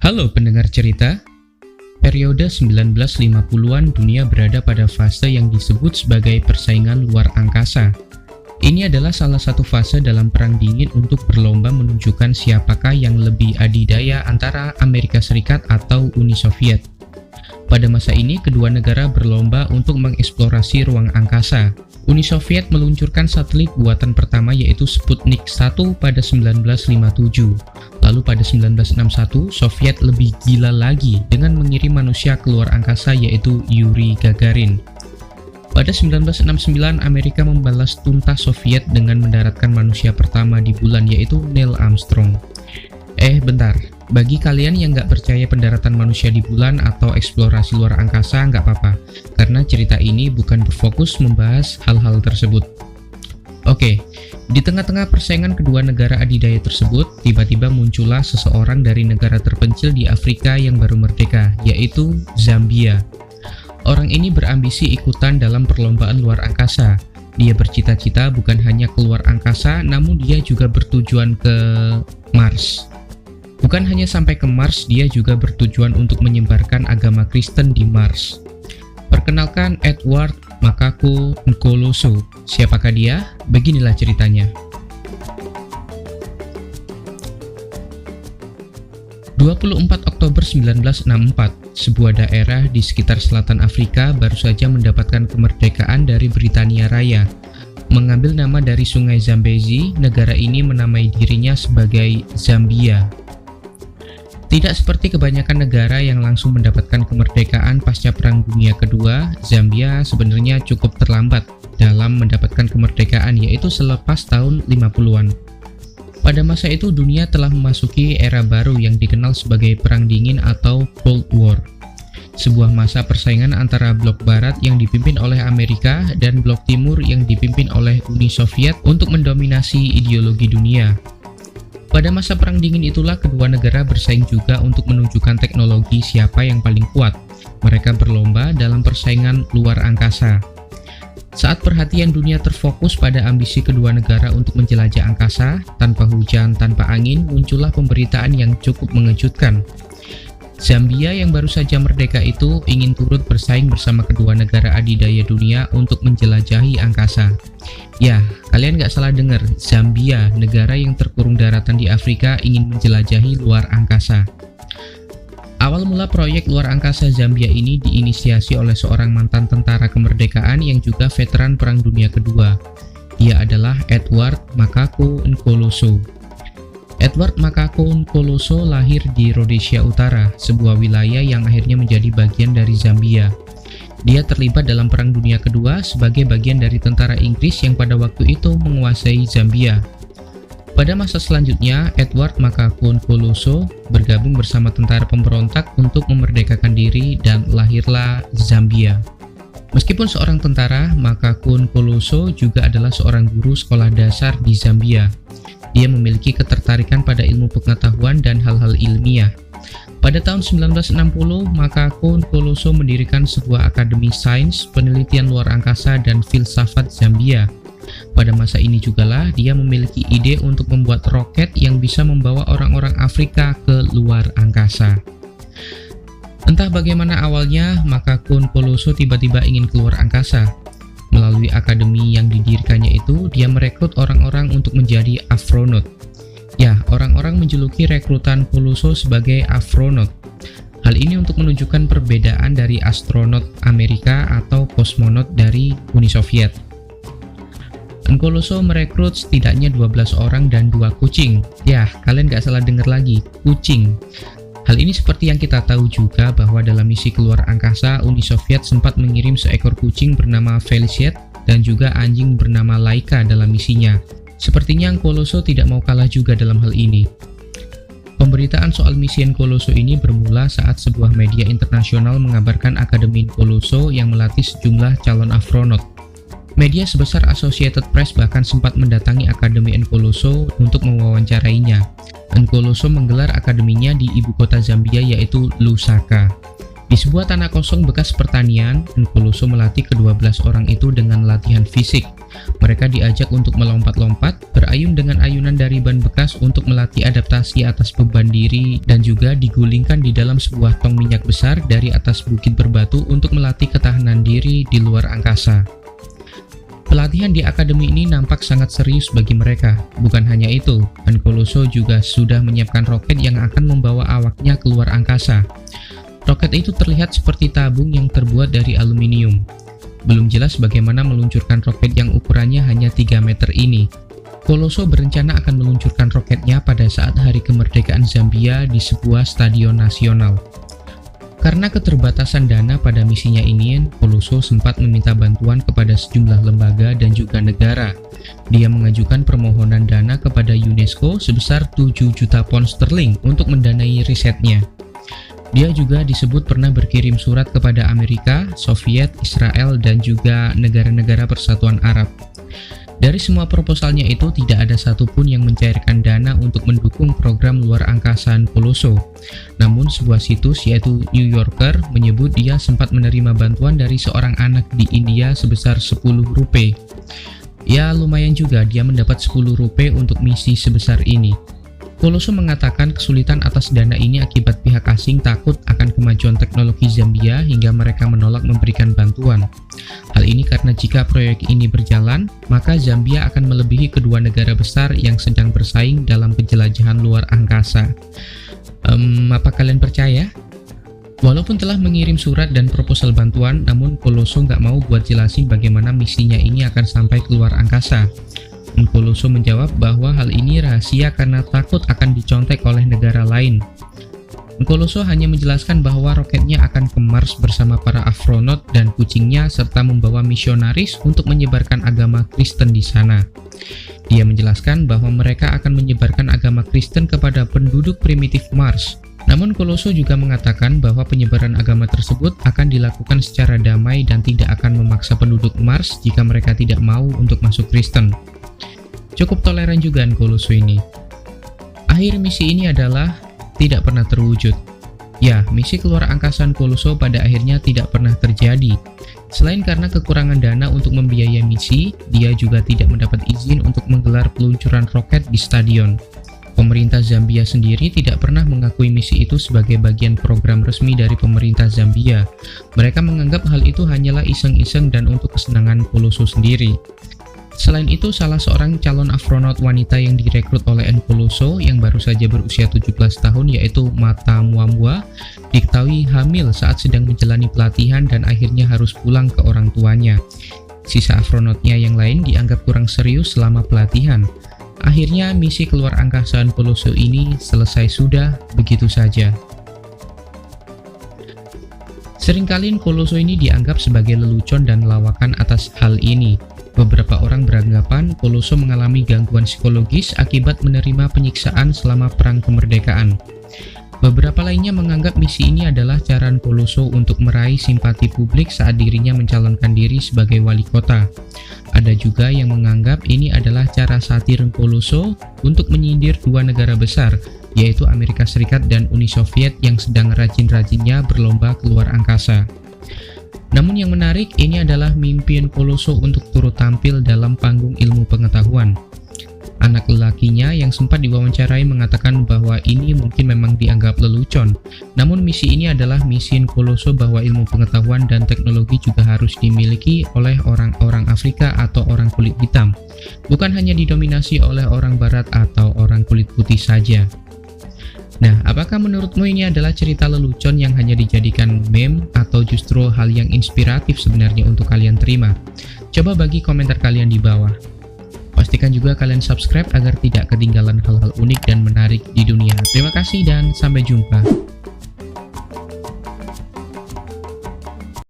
Halo pendengar cerita. Periode 1950-an dunia berada pada fase yang disebut sebagai persaingan luar angkasa. Ini adalah salah satu fase dalam Perang Dingin untuk berlomba menunjukkan siapakah yang lebih adidaya antara Amerika Serikat atau Uni Soviet. Pada masa ini, kedua negara berlomba untuk mengeksplorasi ruang angkasa. Uni Soviet meluncurkan satelit buatan pertama yaitu Sputnik 1 pada 1957. Lalu pada 1961, Soviet lebih gila lagi dengan mengirim manusia ke luar angkasa yaitu Yuri Gagarin. Pada 1969, Amerika membalas tuntas Soviet dengan mendaratkan manusia pertama di bulan yaitu Neil Armstrong. Bentar. Bagi kalian yang nggak percaya pendaratan manusia di bulan atau eksplorasi luar angkasa, nggak apa-apa, karena cerita ini bukan berfokus membahas hal-hal tersebut. Oke, di tengah-tengah persaingan kedua negara adidaya tersebut, tiba-tiba muncullah seseorang dari negara terpencil di Afrika yang baru merdeka, yaitu Zambia. Orang ini berambisi ikutan dalam perlombaan luar angkasa. Dia bercita-cita bukan hanya keluar angkasa, namun dia juga bertujuan ke Mars. Bukan hanya sampai ke Mars, dia juga bertujuan untuk menyebarkan agama Kristen di Mars. Perkenalkan Edward Makako Nkoloso. Siapakah dia? Beginilah ceritanya. 24 Oktober 1964, sebuah daerah di sekitar selatan Afrika baru saja mendapatkan kemerdekaan dari Britania Raya. Mengambil nama dari sungai Zambezi, negara ini menamai dirinya sebagai Zambia. Tidak seperti kebanyakan negara yang langsung mendapatkan kemerdekaan pasca Perang Dunia Kedua, Zambia sebenarnya cukup terlambat dalam mendapatkan kemerdekaan, yaitu selepas tahun 50-an. Pada masa itu dunia telah memasuki era baru yang dikenal sebagai Perang Dingin atau Cold War. Sebuah masa persaingan antara blok barat yang dipimpin oleh Amerika dan blok timur yang dipimpin oleh Uni Soviet untuk mendominasi ideologi dunia. Pada masa Perang Dingin itulah kedua negara bersaing juga untuk menunjukkan teknologi siapa yang paling kuat. Mereka berlomba dalam persaingan luar angkasa. Saat perhatian dunia terfokus pada ambisi kedua negara untuk menjelajah angkasa, tanpa hujan, tanpa angin, muncullah pemberitaan yang cukup mengejutkan. Zambia yang baru saja merdeka itu ingin turut bersaing bersama kedua negara adidaya dunia untuk menjelajahi angkasa. Ya, kalian nggak salah dengar, Zambia, negara yang terkurung daratan di Afrika, ingin menjelajahi luar angkasa. Awal mula proyek luar angkasa Zambia ini diinisiasi oleh seorang mantan tentara kemerdekaan yang juga veteran Perang Dunia Kedua. Dia adalah Edward Makako Nkoloso. Edward Makako Nkoloso lahir di Rhodesia Utara, sebuah wilayah yang akhirnya menjadi bagian dari Zambia. Dia terlibat dalam Perang Dunia Kedua sebagai bagian dari tentara Inggris yang pada waktu itu menguasai Zambia. Pada masa selanjutnya, Edward Makako Nkoloso bergabung bersama tentara pemberontak untuk memerdekakan diri dan lahirlah Zambia. Meskipun seorang tentara, Makako Nkoloso juga adalah seorang guru sekolah dasar di Zambia. Dia memiliki ketertarikan pada ilmu pengetahuan dan hal-hal ilmiah. Pada tahun 1960, Makako Nkoloso mendirikan sebuah akademi sains, penelitian luar angkasa, dan filsafat Zambia. Pada masa ini jugalah dia memiliki ide untuk membuat roket yang bisa membawa orang-orang Afrika ke luar angkasa. Entah bagaimana awalnya, Makako Nkoloso tiba-tiba ingin keluar angkasa. Melalui akademi yang didirikannya itu, dia merekrut orang-orang untuk menjadi astronot. Ya, orang-orang menjuluki rekrutan Nkoloso sebagai astronot. Hal ini untuk menunjukkan perbedaan dari astronot Amerika atau kosmonot dari Uni Soviet. Nkoloso merekrut setidaknya 12 orang dan 2 kucing. Ya, kalian gak salah dengar lagi, kucing. Hal ini seperti yang kita tahu juga bahwa dalam misi keluar angkasa, Uni Soviet sempat mengirim seekor kucing bernama Felicet dan juga anjing bernama Laika dalam misinya. Sepertinya Nkoloso tidak mau kalah juga dalam hal ini. Pemberitaan soal misi Nkoloso ini bermula saat sebuah media internasional mengabarkan Akademi Nkoloso yang melatih sejumlah calon astronot. Media sebesar Associated Press bahkan sempat mendatangi Akademi Nkoloso untuk mewawancarainya. Nkoloso menggelar akademinya di ibu kota Zambia yaitu Lusaka. Di sebuah tanah kosong bekas pertanian, Nkoloso melatih ke-12 orang itu dengan latihan fisik. Mereka diajak untuk melompat-lompat, berayun dengan ayunan dari ban bekas untuk melatih adaptasi atas beban diri, dan juga digulingkan di dalam sebuah tong minyak besar dari atas bukit berbatu untuk melatih ketahanan diri di luar angkasa. Pelatihan di akademi ini nampak sangat serius bagi mereka. Bukan hanya itu, Nkoloso juga sudah menyiapkan roket yang akan membawa awaknya keluar angkasa. Roket itu terlihat seperti tabung yang terbuat dari aluminium. Belum jelas bagaimana meluncurkan roket yang ukurannya hanya 3 meter ini. Nkoloso berencana akan meluncurkan roketnya pada saat hari kemerdekaan Zambia di sebuah stadion nasional. Karena keterbatasan dana pada misinya ini, Nkoloso sempat meminta bantuan kepada sejumlah lembaga dan juga negara. Dia mengajukan permohonan dana kepada UNESCO sebesar 7 juta pound sterling untuk mendanai risetnya. Dia juga disebut pernah berkirim surat kepada Amerika, Soviet, Israel, dan juga negara-negara Persatuan Arab. Dari semua proposalnya itu tidak ada satupun yang mencairkan dana untuk mendukung program luar angkasa Nkoloso. Namun sebuah situs yaitu New Yorker menyebut dia sempat menerima bantuan dari seorang anak di India sebesar 10 rupiah. Ya lumayan juga dia mendapat 10 rupiah untuk misi sebesar ini. Nkoloso mengatakan kesulitan atas dana ini akibat pihak asing takut akan kemajuan teknologi Zambia hingga mereka menolak memberikan bantuan. Hal ini karena jika proyek ini berjalan, maka Zambia akan melebihi kedua negara besar yang sedang bersaing dalam penjelajahan luar angkasa. Apa kalian percaya? Walaupun telah mengirim surat dan proposal bantuan, namun Nkoloso nggak mau buat jelasin bagaimana misinya ini akan sampai keluar angkasa. Nkoloso menjawab bahwa hal ini rahasia karena takut akan dicontek oleh negara lain. Nkoloso hanya menjelaskan bahwa roketnya akan ke Mars bersama para astronot dan kucingnya serta membawa misionaris untuk menyebarkan agama Kristen di sana. Dia menjelaskan bahwa mereka akan menyebarkan agama Kristen kepada penduduk primitif Mars. Namun Nkoloso juga mengatakan bahwa penyebaran agama tersebut akan dilakukan secara damai dan tidak akan memaksa penduduk Mars jika mereka tidak mau untuk masuk Kristen. Cukup toleran juga Nkoloso ini. Akhir misi ini adalah tidak pernah terwujud. Ya, misi keluar angkasa Nkoloso pada akhirnya tidak pernah terjadi. Selain karena kekurangan dana untuk membiayai misi, dia juga tidak mendapat izin untuk menggelar peluncuran roket di stadion. Pemerintah Zambia sendiri tidak pernah mengakui misi itu sebagai bagian program resmi dari pemerintah Zambia. Mereka menganggap hal itu hanyalah iseng-iseng dan untuk kesenangan Nkoloso sendiri. Selain itu, salah seorang calon astronot wanita yang direkrut oleh Nkoloso yang baru saja berusia 17 tahun yaitu Mata Muambua diketahui hamil saat sedang menjalani pelatihan dan akhirnya harus pulang ke orang tuanya. Sisa astronotnya yang lain dianggap kurang serius selama pelatihan. Akhirnya misi keluar angkasa Nkoloso ini selesai sudah begitu saja. Seringkali Nkoloso ini dianggap sebagai lelucon dan lawakan atas hal ini. Beberapa orang beranggapan Nkoloso mengalami gangguan psikologis akibat menerima penyiksaan selama perang kemerdekaan. Beberapa lainnya menganggap misi ini adalah cara Nkoloso untuk meraih simpati publik saat dirinya mencalonkan diri sebagai wali kota. Ada juga yang menganggap ini adalah cara satir Nkoloso untuk menyindir dua negara besar, yaitu Amerika Serikat dan Uni Soviet yang sedang rajin-rajinnya berlomba keluar angkasa. Namun yang menarik ini adalah mimpi Nkoloso untuk turut tampil dalam panggung ilmu pengetahuan. Anak lelakinya yang sempat diwawancarai mengatakan bahwa ini mungkin memang dianggap lelucon. Namun misi ini adalah misi Nkoloso bahwa ilmu pengetahuan dan teknologi juga harus dimiliki oleh orang-orang Afrika atau orang kulit hitam. Bukan hanya didominasi oleh orang barat atau orang kulit putih saja. Nah, apakah menurutmu ini adalah cerita lelucon yang hanya dijadikan meme atau justru hal yang inspiratif sebenarnya untuk kalian terima? Coba bagi komentar kalian di bawah. Pastikan juga kalian subscribe agar tidak ketinggalan hal-hal unik dan menarik di dunia. Terima kasih dan sampai jumpa.